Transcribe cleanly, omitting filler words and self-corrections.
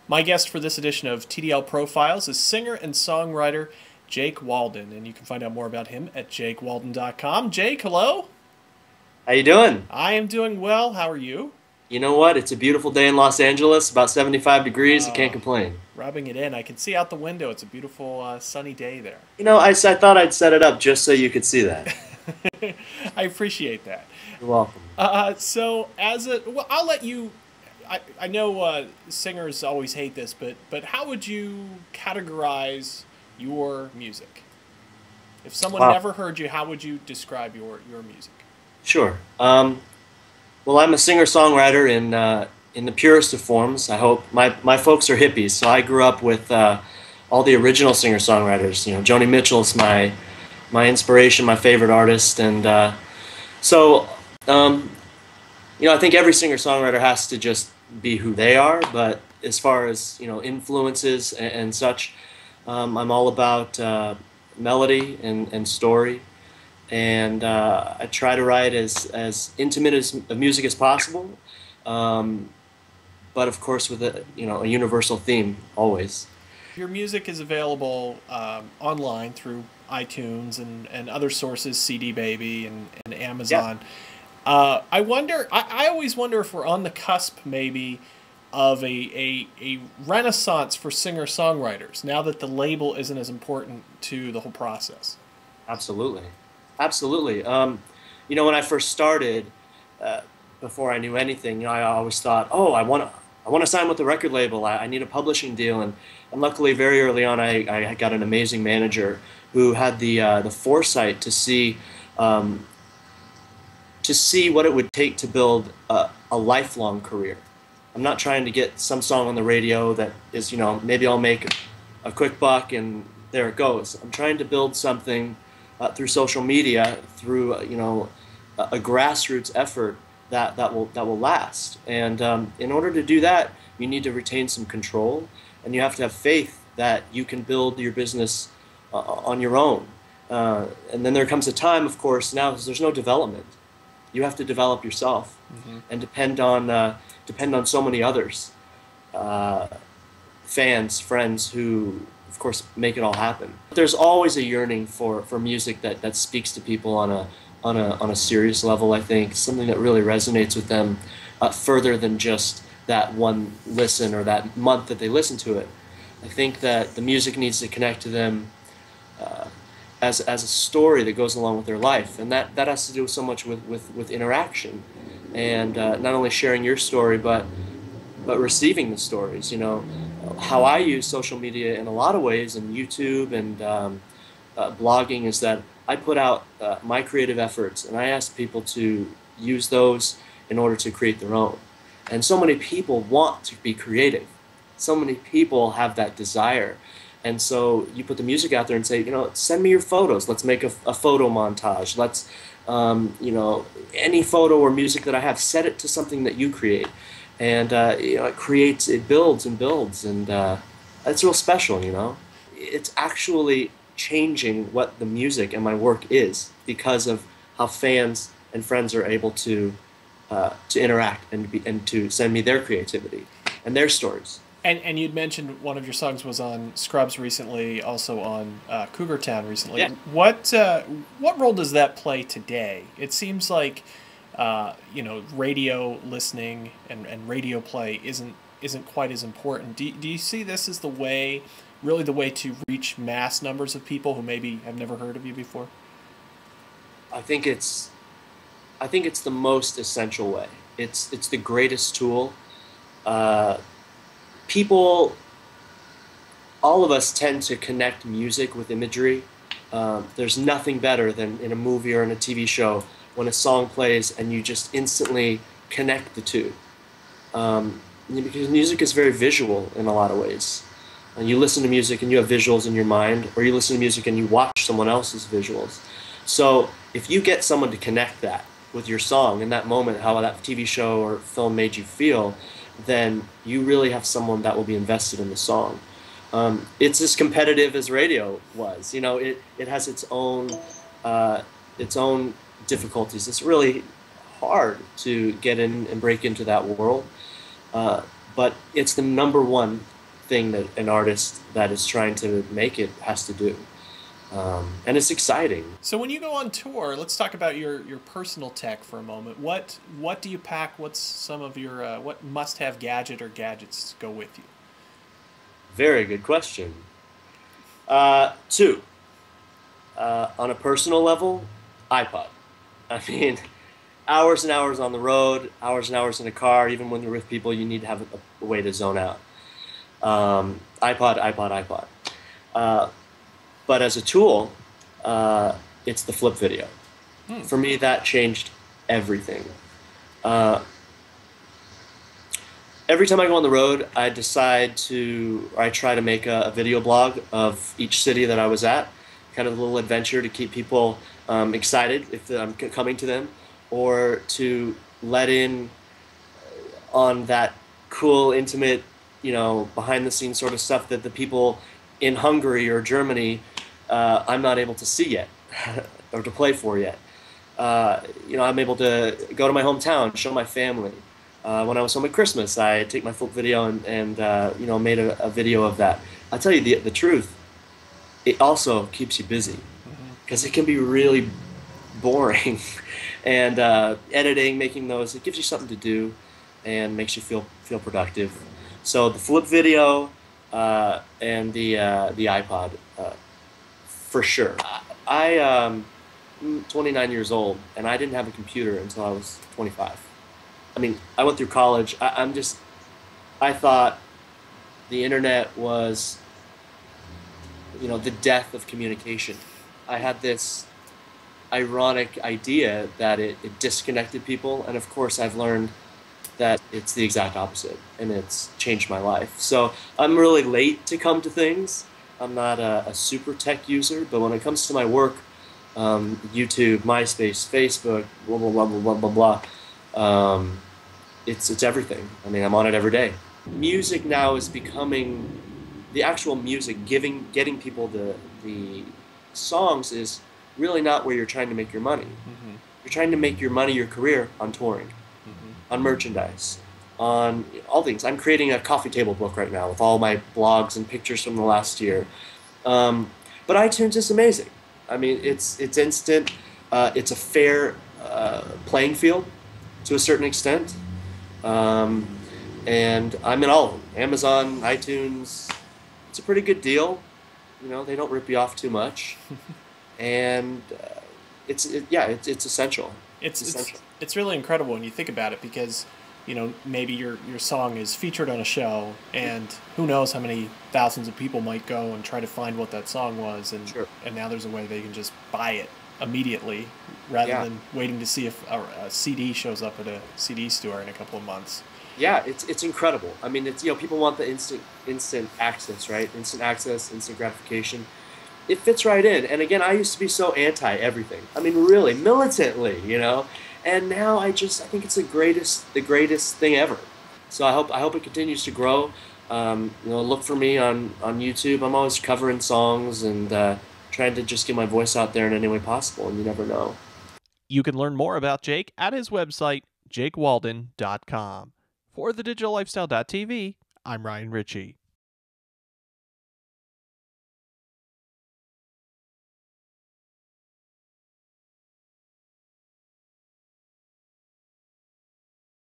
My guest for this edition of TDL Profiles is singer and songwriter Jake Walden, and you can find out more about him at jakewalden.com. Jake, hello. How you doing? I am doing well. How are you? You know what? It's a beautiful day in Los Angeles, about 75 degrees. I can't complain. Rubbing it in. I can see out the window. It's a beautiful sunny day there. You know, I thought I'd set it up just so you could see that. I appreciate that. You're welcome. Well, I'll let you. I know singers always hate this, but how would you categorize your music? If someone never heard you, how would you describe your music? Sure. Well, I'm a singer-songwriter in the purest of forms. I hope my folks are hippies, so I grew up with all the original singer-songwriters. You know, Joni Mitchell's my inspiration, my favorite artist, and you know, I think every singer-songwriter has to just be who they are. But as far as influences and such, I'm all about melody and story. And I try to write as intimate a music as possible, but of course with a universal theme always. Your music is available online through iTunes and other sources, CD Baby and Amazon. Yeah. I always wonder if we're on the cusp maybe of a renaissance for singer-songwriters now that the label isn't as important to the whole process. Absolutely. Absolutely. You know, when I first started, before I knew anything, I always thought, oh, I want to sign with the record label. I need a publishing deal, and luckily, very early on, I got an amazing manager who had the foresight to see what it would take to build a lifelong career. I'm not trying to get some song on the radio that is, maybe I'll make a quick buck and there it goes. I'm trying to build something through social media, through a grassroots effort that will last. And in order to do that, you need to retain some control, and you have to have faith that you can build your business on your own. And then there comes a time, of course, now there's no development. You have to develop yourself, and depend on so many others, fans, friends who, of course, make it all happen. There's always a yearning for music that speaks to people on a serious level. I think something that really resonates with them further than just that one listen or that month that they listen to it. I think that the music needs to connect to them as a story that goes along with their life, and that has to do so much with interaction, and not only sharing your story but receiving the stories. How I use social media in a lot of ways, and YouTube and blogging, is that I put out my creative efforts, and I ask people to use those in order to create their own. And so many people want to be creative. So many people have that desire. And so you put the music out there and say, send me your photos. Let's make a photo montage. Let's, any photo or music that I have, set it to something that you create. And it builds and builds, and that's real special. It's actually changing what the music and my work is because of how fans and friends are able to interact and to send me their creativity and their stories. And you'd mentioned one of your songs was on Scrubs recently, also on Cougar Town recently. Yeah. What role does that play today? It seems like radio listening and radio play isn't quite as important. Do you see this as the way to reach mass numbers of people who maybe have never heard of you before? I think it's the most essential way. It's the greatest tool. People, all of us tend to connect music with imagery. There's nothing better than in a movie or in a TV show when a song plays and you just instantly connect the two. Because music is very visual in a lot of ways. You listen to music and you have visuals in your mind, or you listen to music and you watch someone else's visuals. So if you get someone to connect that with your song in that moment, how that TV show or film made you feel, then you really have someone that will be invested in the song. It's as competitive as radio was. It has its own difficulties. It's really hard to get in and break into that world, but it's the number one thing that an artist that is trying to make it has to do. And it's exciting. So when you go on tour, let's talk about your personal tech for a moment. What do you pack? What's some of your what must-have gadget or gadgets go with you? Very good question. Two. On a personal level, iPod. I mean, hours and hours on the road, hours and hours in a car. Even when you're with people, you need to have a way to zone out. iPod. But as a tool, it's the flip video. For me, that changed everything. Every time I go on the road, I try to make a video blog of each city that I was at, kind of a little adventure to keep people excited if I'm coming to them, or to let in on that cool, intimate, behind the scenes sort of stuff that the people in Hungary or Germany I'm not able to see yet or to play for yet. I'm able to go to my hometown, show my family. When I was home at Christmas, I take my flip video and made a video of that. I'll tell you the truth, it also keeps you busy because it can be really boring. And editing, making those, it gives you something to do and makes you feel productive. So the flip video and the iPod, for sure. I'm 29 years old, and I didn't have a computer until I was 25. I mean, I went through college. I thought the internet was, the death of communication. I had this ironic idea that it disconnected people, and of course I've learned that it's the exact opposite, and it's changed my life. So I'm really late to come to things. I'm not a super tech user, but when it comes to my work, YouTube, MySpace, Facebook, blah, blah, blah, blah, blah, blah, blah, it's everything. I mean, I'm on it every day. Music now is becoming, the actual music, getting people the songs is really not where you're trying to make your money. You're trying to make your money, your career, on touring, on merchandise, on all things. I'm creating a coffee table book right now with all my blogs and pictures from the last year. But iTunes is amazing. I mean, it's instant. It's a fair playing field to a certain extent. And I'm in all of them. Amazon, iTunes. It's a pretty good deal. They don't rip you off too much. And it's essential. It's essential. It's really incredible when you think about it because maybe your song is featured on a show, and who knows how many thousands of people might go and try to find what that song was, and Sure. and now there's a way they can just buy it immediately rather than waiting to see if a CD shows up at a CD store in a couple of months. Yeah, it's incredible. I mean, it's people want the instant access, right? Instant access, instant gratification. It fits right in. And again, I used to be so anti everything. I mean, really militantly, And now I think it's the greatest thing ever. So I hope it continues to grow. Look for me on YouTube. I'm always covering songs and trying to just get my voice out there in any way possible, and you never know. You can learn more about Jake at his website, jakewalden.com. For thedigital lifestyle.tv, I'm Ryan Ritchie.